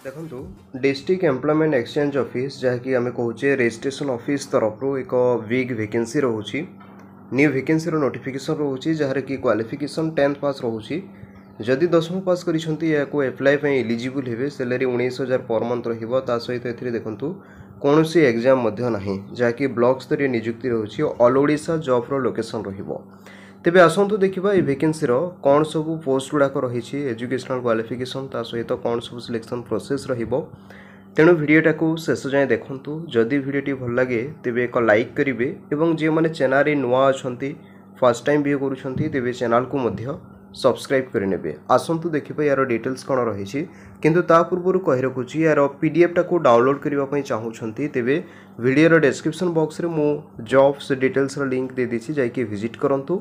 देखो district employment exchange office जहाँकि आम कहे रजिस्ट्रेशन ऑफिस तरफ एक बिग वैकेंसी रोचे न्यू वैकेंसी नोटिफिकेशन रोचे जहाँ कि क्वालिफिकेशन 10th पास रोचे जदि 10th पास कर एप्लाई एलिजिबल हे सैलरी 19,000 पर मंथ रहा सहित ए देखूँ कौन सी एग्जाम ना जहाँकि ब्लॉक स्तरीय नियुक्ति रोचे ऑल ओडिशा जॉब रो लोकेशन रहिबो। तेबे आसतु देखा ये वैकेंसी कौन सब पोस्ट गुड़ाक रही एजुकेशनल क्वालिफिकेशन ता सहित कौन सब सिलेक्शन प्रोसेस रहिबो। तेणु भिडटा को शेष जाए देखूँ जदि भिडटी भल लगे तेबे एक लाइक करेंगे और जे मैंने चैनल नुआ अच्छा फर्स्ट टाइम भी करेंगे चैनल को मध्य सब्सक्राइब करने। आसतु देखा यार डिटेल्स कौन रही किंतु ता पूर्व कही रखुची यार पीडीएफ टा को डाउनलोड करने चाहूँगी तेबे वीडियो डिस्क्रिप्शन बॉक्स रे मु जॉब्स डिटेल्स लिंक दे देछि जाइए विजिट करंतु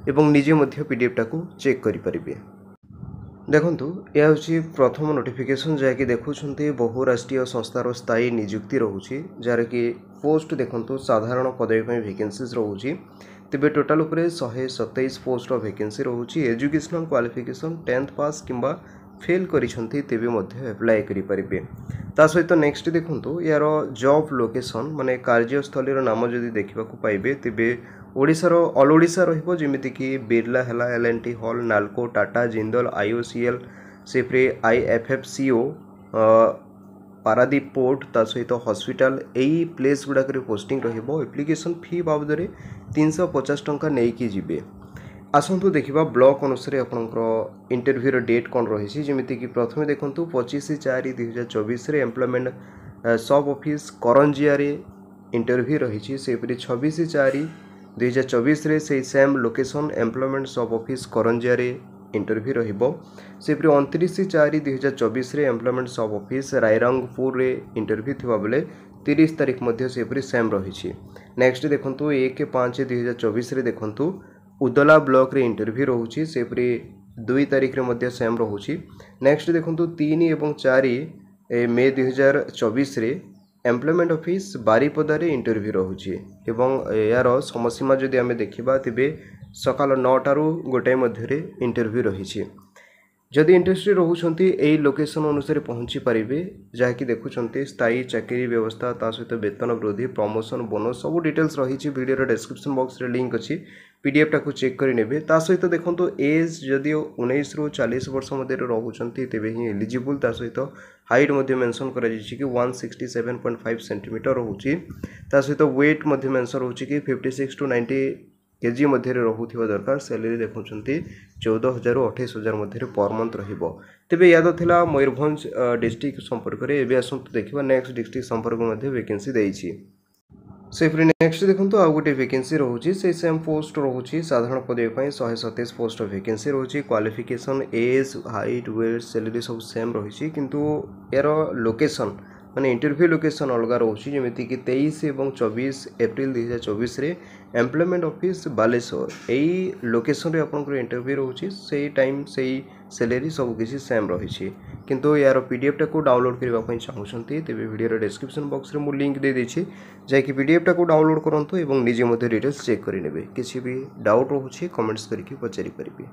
एवं निजे मध्य पीडीएफ टा को चेक करि परिबे। देखंतु यह हूँ प्रथम नोटिफिकेशन जहाँकि देखुं बहुराष्ट्रीय संस्थार स्थायी नियुक्ति रोचे जार कि पोस्ट देखंतु साधारण पदवी वैकेंसीज रोचे तेबे टोटाल उपरे 127 पोस्ट वैकेंसी रोचे एजुकेशनल क्वालिफिकेशन 10th पास किंबा फेल करिसेंती तेबे मध्य अप्लाई करि परिबे। ता सहित नेक्स्ट देखंतु यार जॉब लोकेशन माने कार्यस्थलीर नाम जदि देखा पाइबे तेबे ओडिशार ऑल ओडिशा रहिबो जेमिति कि बिरला हला एलएनटी हॉल नालको टाटा जिंदल आईओसीएल सेफ्रे आईएफएफसीओ पारादीप पोर्ट ता सहित हॉस्पिटल यही प्लेस गुड़ाक पोस्टिंग रहिबो। एप्लिकेशन फी बाबद 350 टंका नहीं जीवे। आसतु देखा ब्लॉक अनुसार आपंकर इंटरव्यूर डेट कौन रही जमीती कि प्रथम देखूँ 25/4/2024 एम्प्लॉयमेंट सब ऑफिस करंजिया इंटरव्यू रही से 26/4/2024 से सेम लोकेशन एम्प्लॉयमेंट सब ऑफिस करंजिया इंटरव्यू रहिबो। से 29/4/2024 एम्प्लॉयमेंट सब ऑफिस रायरंगपुर इंटरव्यू थिबा बेले 30 तारीख मध्य से सेम रही। नेक्स्ट देखूँ 1/5/2024 देखूँ उदला ब्लॉक रे इंटरव्यू रोचे से 2 तारीख रे मध्य सेम रोचे। नेक्स्ट देखूँ 3 और 4 मे 2024 एम्प्लॉयमेंट ऑफिस बारिपदा इंटरव्यू रोचे एवं यार समसीमा जदि आम देखा तेबे सकाल 9टारू गोटाए मध्य इंटरव्यू रही। जदि इंटरेस्टेड रोचंती यही लोकेशन अनुसार पहुँची पारे जहाँकि देखुं स्थायी चाकरी व्यवस्था ता सहित वेतन वृद्धि प्रमोशन बोनस सब डिटेल्स रही वीडियो डिस्क्रिप्शन बॉक्स रे लिंक अच्छी पीडीएफ टा को चेक करेंगे। ता सहित देखो एज जदि 19 ରୁ 40 वर्ष मध्य रोचंती तेबे ही एलिजिबल ता सहित हाइट मध्य मेंशन करा जायछि कि 167.5 सेंटीमीटर रोचे ता सहित वेट मध्य मेंशन रोचे कि 56 to 90 केजी मध्य रहुथिबा दरकार। सैलरी देखुं 14,000 ରୁ 28,000 मध्य पर मंथ रहिबो। तेबे याद थिला मयूरभंज डिस्ट्रिक्ट संपर्क रे एबे आसंतु देखिबा नेक्स्ट डिस्ट्रिक्ट संपर्क मध्य वैकेंसी देइछि। से फिर नेक्स्ट देखो आउ गोटे वैकेंसी रोचे से सेम पोस्ट रोचे साधारण पदवी 127 पोस्ट वैकेंसी रोचे qualification age height weight salary सब सेम रही किंतु यार लोकेशन माने इंटरव्यू लोकेशन अलग रोचे जमीती कि 23 और 24 एप्रिल 2024 एम्प्लॉयमेंट ऑफिस बालेश्वर यही लोकेशन रे आपन इंटरव्यू रोचे से टाइम से सैलरी सब किसी सेम रही किंतु यार पीडीएफ टा को डाउनलोड करने चाहूँगी तेज वीडियो डिस्क्रिप्शन बॉक्स रे मु लिंक दे देछि जाकि पीडीएफ टा को डाउनलोड करंतु एवं निजे मध्य डिटेल्स चेक करेंगे। किसी भी डाउट रोचे कमेंट्स करके पचारि परिबे।